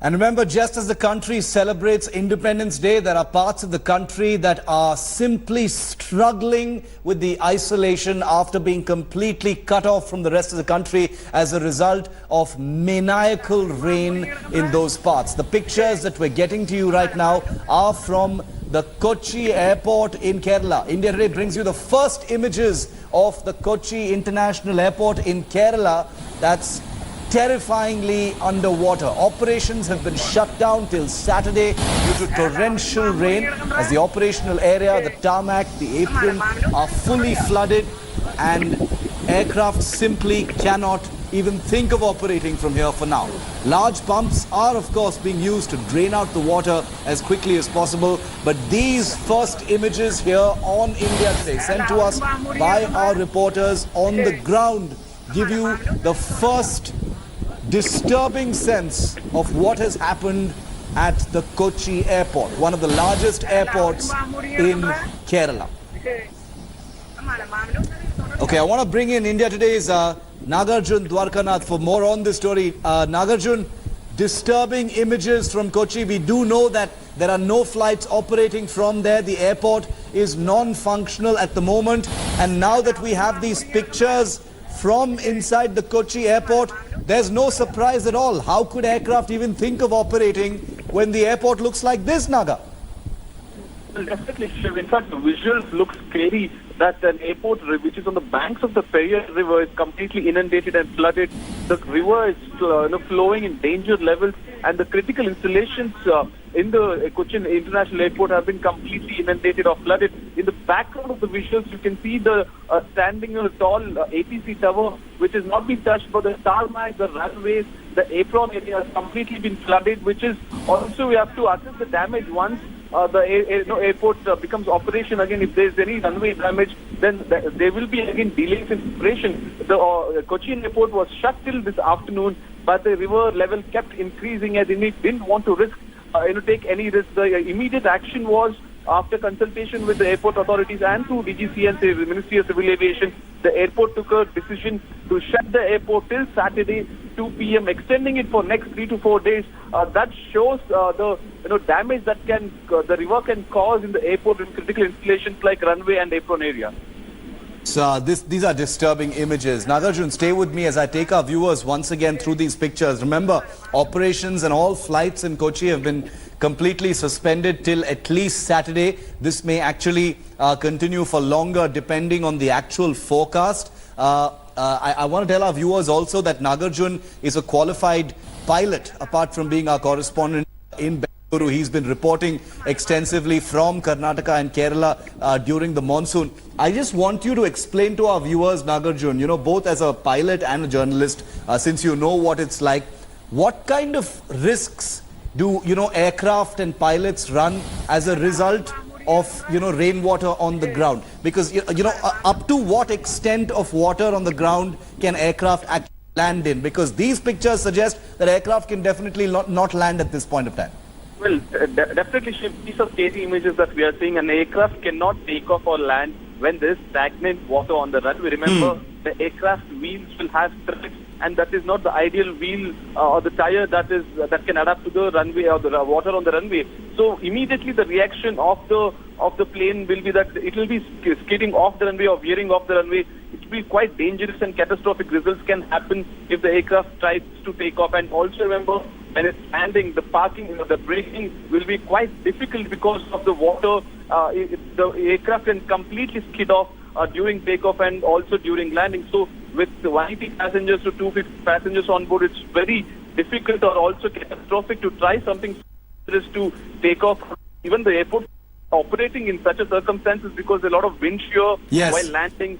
And remember, just as the country celebrates Independence Day, there are parts of the country that are simply struggling with the isolation after being completely cut off from the rest of the country as a result of maniacal rain in those parts. The pictures that we're getting to you right now are from the Kochi airport in Kerala. India Today brings you the first images of the Kochi International Airport in Kerala. That's terrifyingly underwater. Operations have been shut down till Saturday due to torrential rain, as the operational area, the tarmac, the apron are fully flooded and aircraft simply cannot even think of operating from here for now. Large pumps are of course being used to drain out the water as quickly as possible, but these first images here on India Today, sent to us by our reporters on the ground, give you the first disturbing sense of what has happened at the Kochi airport, one of the largest airports in Kerala. Okay, I want to bring in India Today's Nagarjun Dwarkanath for more on this story. Nagarjun, disturbing images from Kochi. We do know that there are no flights operating from there. The airport is non-functional at the moment. And now that we have these pictures from inside the Kochi airport, there's no surprise at all. How could aircraft even think of operating when the airport looks like this, Naga? Well, definitely, Shiv. In fact, the visuals look scary that an airport which is on the banks of the Periyar River is completely inundated and flooded. The river is flowing in danger levels, and the critical installations in the Cochin International Airport have been completely inundated or flooded. In the background of the visuals, you can see the standing on a tall ATC tower, which has not been touched, but the tarmac, the runways, the apron area has completely been flooded, which is also we have to assess the damage once the airport becomes operation again. If there is any runway damage, then there will be again delays in operation. The Cochin airport was shut till this afternoon, but the river level kept increasing as it didn't want to risk take any risk. The immediate action was, after consultation with the airport authorities and through DGC and the Ministry of Civil Aviation, the airport took a decision to shut the airport till Saturday 2 p.m., extending it for next 3 to 4 days. That shows the damage that the river can cause in the airport in critical installations like runway and apron area. So these are disturbing images. Nagarjun, stay with me as I take our viewers once again through these pictures. Remember, operations and all flights in Kochi have been completely suspended till at least Saturday. This may actually continue for longer depending on the actual forecast. I want to tell our viewers also that Nagarjun is a qualified pilot, apart from being our correspondent in Bengaluru. He's been reporting extensively from Karnataka and Kerala during the monsoon. I just want you to explain to our viewers, Nagarjun, both as a pilot and a journalist, since you know what it's like, what kind of risks do, aircraft and pilots run as a result of, rainwater on the ground? Because, up to what extent of water on the ground can aircraft actually land in? Because these pictures suggest that aircraft can definitely not land at this point of time. Well, definitely, Shiv, these are scary images that we are seeing. An aircraft cannot take off or land when there is stagnant water on the runway. Remember, the aircraft wheels will have treads, and that is not the ideal wheel or the tire that can adapt to the runway or the water on the runway. So immediately the reaction of the plane will be that it will be skidding off the runway or veering off the runway. It will be quite dangerous, and catastrophic results can happen if the aircraft tries to take off. And also remember, when it's landing, the parking, the braking will be quite difficult because of the water. The aircraft can completely skid off during takeoff and also during landing. So with 180 passengers to 250 passengers on board, it's very difficult or also catastrophic to try something to take off. Even the airport operating in such a circumstances because there's a lot of wind shear while landing.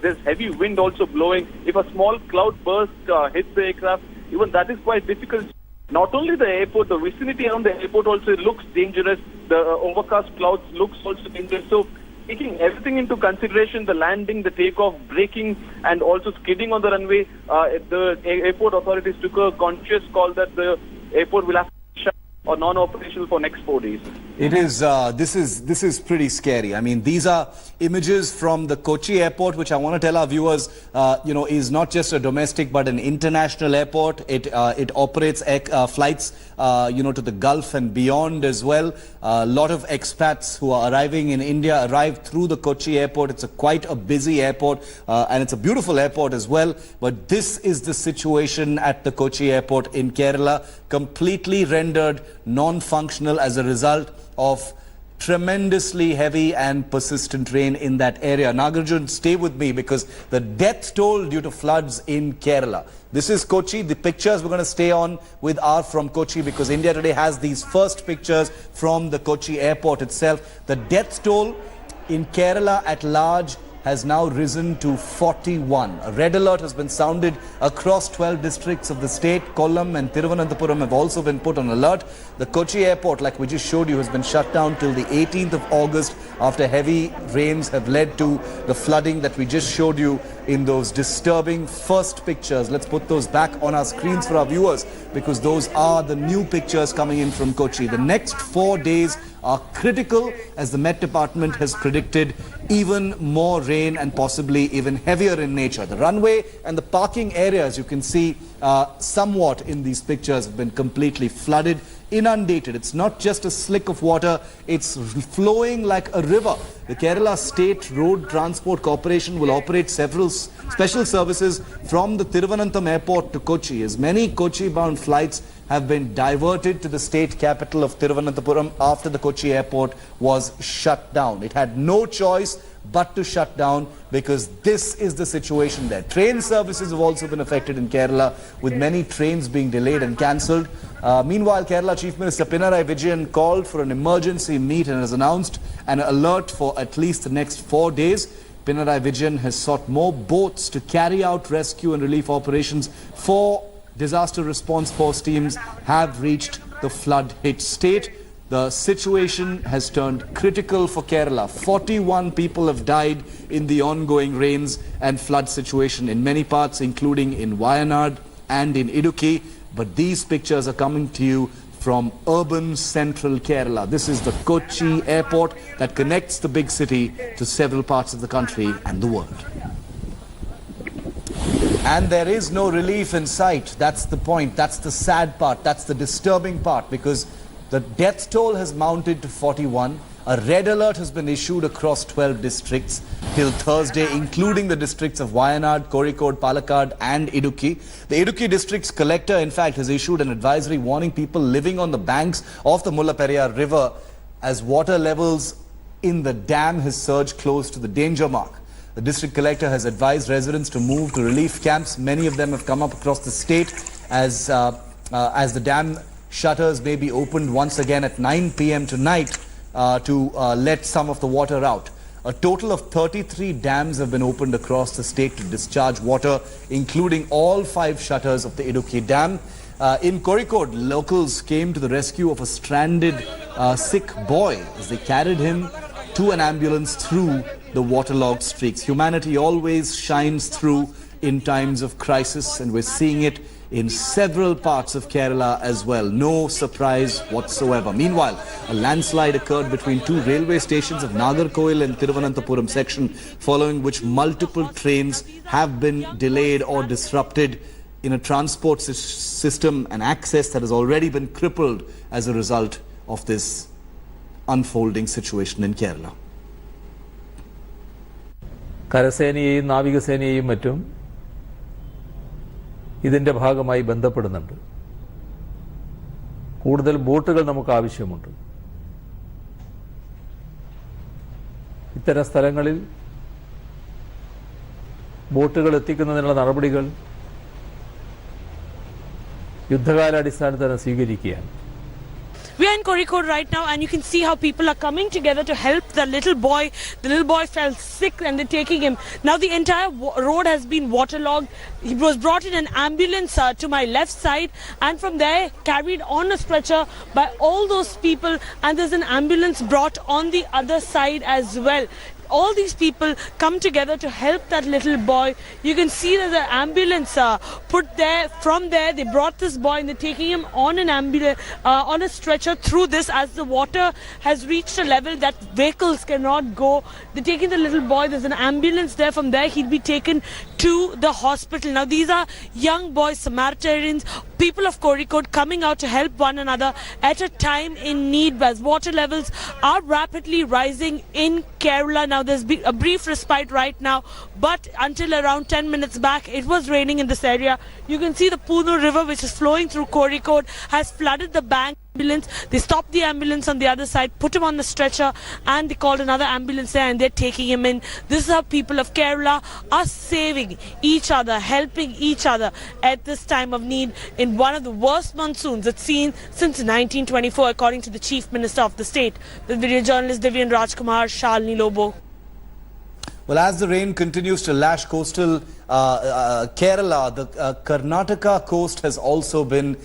There's heavy wind also blowing. If a small cloud burst hits the aircraft, even that is quite difficult. Not only the airport, the vicinity around the airport also looks dangerous. The overcast clouds looks also dangerous. So taking everything into consideration, the landing, the takeoff, braking, and also skidding on the runway, the airport authorities took a conscious call that the airport will have to shut or non-operational for next 4 days. It is, this is pretty scary. I mean, these are images from the Kochi airport, which I want to tell our viewers, is not just a domestic but an international airport. It operates flights, to the Gulf and beyond as well. A lot of expats who are arriving in India arrive through the Kochi airport. It's quite a busy airport, and it's a beautiful airport as well. But this is the situation at the Kochi airport in Kerala, completely rendered non-functional as a result of tremendously heavy and persistent rain in that area. Nagarjun, stay with me because the death toll due to floods in Kerala. This is Kochi. The pictures we're going to stay on with are from Kochi because India Today has these first pictures from the Kochi airport itself. The death toll in Kerala at large has now risen to 41. A red alert has been sounded across 12 districts of the state. Kollam and Thiruvananthapuram have also been put on alert. The Kochi airport, like we just showed you, has been shut down till the 18th of August after heavy rains have led to the flooding that we just showed you in those disturbing first pictures. Let's put those back on our screens for our viewers because those are the new pictures coming in from Kochi. The next 4 days are critical as the Met Department has predicted even more rain and possibly even heavier in nature. The runway and the parking areas, you can see somewhat in these pictures, have been completely flooded, inundated. It's not just a slick of water, it's flowing like a river. The Kerala State Road Transport Corporation will operate several special services from the Thiruvananthapuram airport to Kochi, as many Kochi-bound flights have been diverted to the state capital of Thiruvananthapuram after the Kochi airport was shut down. It had no choice but to shut down because this is the situation there. Train services have also been affected in Kerala, with many trains being delayed and cancelled. Meanwhile, Kerala Chief Minister Pinarayi Vijayan called for an emergency meet and has announced an alert for at least the next 4 days. Pinarayi Vijayan has sought more boats to carry out rescue and relief operations. 4 disaster response force teams have reached the flood-hit state. The situation has turned critical for Kerala. 41 people have died in the ongoing rains and flood situation in many parts, including in Wayanad and in Idukki. But these pictures are coming to you from urban central Kerala. This is the Kochi airport that connects the big city to several parts of the country and the world. And there is no relief in sight. That's the point. That's the sad part. That's the disturbing part, because the death toll has mounted to 41. A red alert has been issued across 12 districts till Thursday, including the districts of Wayanad, Kozhikode, Palakkad and Idukki. The Idukki district's collector, in fact, has issued an advisory warning people living on the banks of the Mullaperiyar river as water levels in the dam has surged close to the danger mark. The district collector has advised residents to move to relief camps. Many of them have come up across the state as the dam shutters may be opened once again at 9 p.m. tonight to let some of the water out. A total of 33 dams have been opened across the state to discharge water, including all 5 shutters of the Idukki Dam. In Kozhikode, locals came to the rescue of a stranded sick boy as they carried him to an ambulance through the waterlogged streets. Humanity always shines through in times of crisis, and we're seeing it in several parts of Kerala as well. No surprise whatsoever. Meanwhile, a landslide occurred between 2 railway stations of Nagarkoil and Thiruvananthapuram section, following which multiple trains have been delayed or disrupted in a transport system and access that has already been crippled as a result of this unfolding situation in Kerala. കരസേനയെയും നാവികസേനയെയും മറ്റും ഇതിൻ്റെ ഭാഗമായി ബന്ധപ്പെടുന്നുണ്ട്. കൂടുതൽ ബോട്ടുകൾ നമുക്ക് ആവശ്യമുണ്ട്. ഇത്തരം സ്ഥലങ്ങളിൽ ബോട്ടുകൾ എത്തിക്കുന്നതിനുള്ള നടപടികൾ യുദ്ധകാലാടിസ്ഥാനത്തിൽ സ്വീകരിക്കുകയാണ്. We are in Kozhikode right now, and you can see how people are coming together to help the little boy. The little boy fell sick and they're taking him. Now the entire road has been waterlogged. He was brought in an ambulance to my left side, and from there carried on a stretcher by all those people, and there's an ambulance brought on the other side as well. all these people come together to help that little boy. You can see there's an ambulance put there. From there, they brought this boy and they're taking him on an ambulance, on a stretcher through this, as the water has reached a level that vehicles cannot go. They're taking the little boy. There's an ambulance there. From there, he'll be taken to the hospital. Now, these are young boys, Samaritans, people of Kozhikode coming out to help one another at a time in need, as water levels are rapidly rising in Kerala. Now, there's been a brief respite right now, but until around 10 minutes back, it was raining in this area. You can see the Puno River, which is flowing through Kozhikode, has flooded the bank. Ambulance. They stopped the ambulance on the other side, put him on the stretcher, and they called another ambulance there, and they're taking him in. This is how people of Kerala are saving each other, helping each other at this time of need in one of the worst monsoons it's seen since 1924, according to the Chief Minister of the state. The video journalist Divyan Rajkumar, Shalini Lobo. Well, as the rain continues to lash coastal Kerala, the Karnataka coast has also been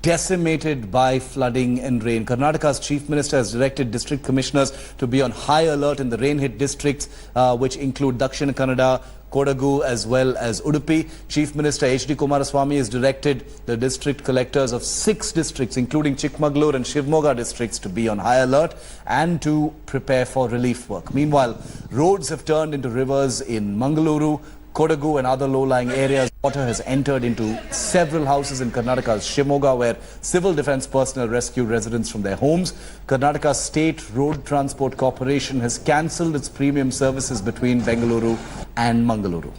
decimated by flooding and rain. Karnataka's Chief Minister has directed district commissioners to be on high alert in the rain-hit districts, which include Dakshina Kannada, Kodagu as well as Udupi. Chief Minister H.D. Kumaraswamy has directed the district collectors of 6 districts, including Chikmagalur and Shivmoga districts, to be on high alert and to prepare for relief work. Meanwhile, roads have turned into rivers in Mangaluru, Kodagu and other low-lying areas. Water has entered into several houses in Karnataka's Shimoga, where civil defense personnel rescued residents from their homes. Karnataka State Road Transport Corporation has cancelled its premium services between Bengaluru and Mangaluru.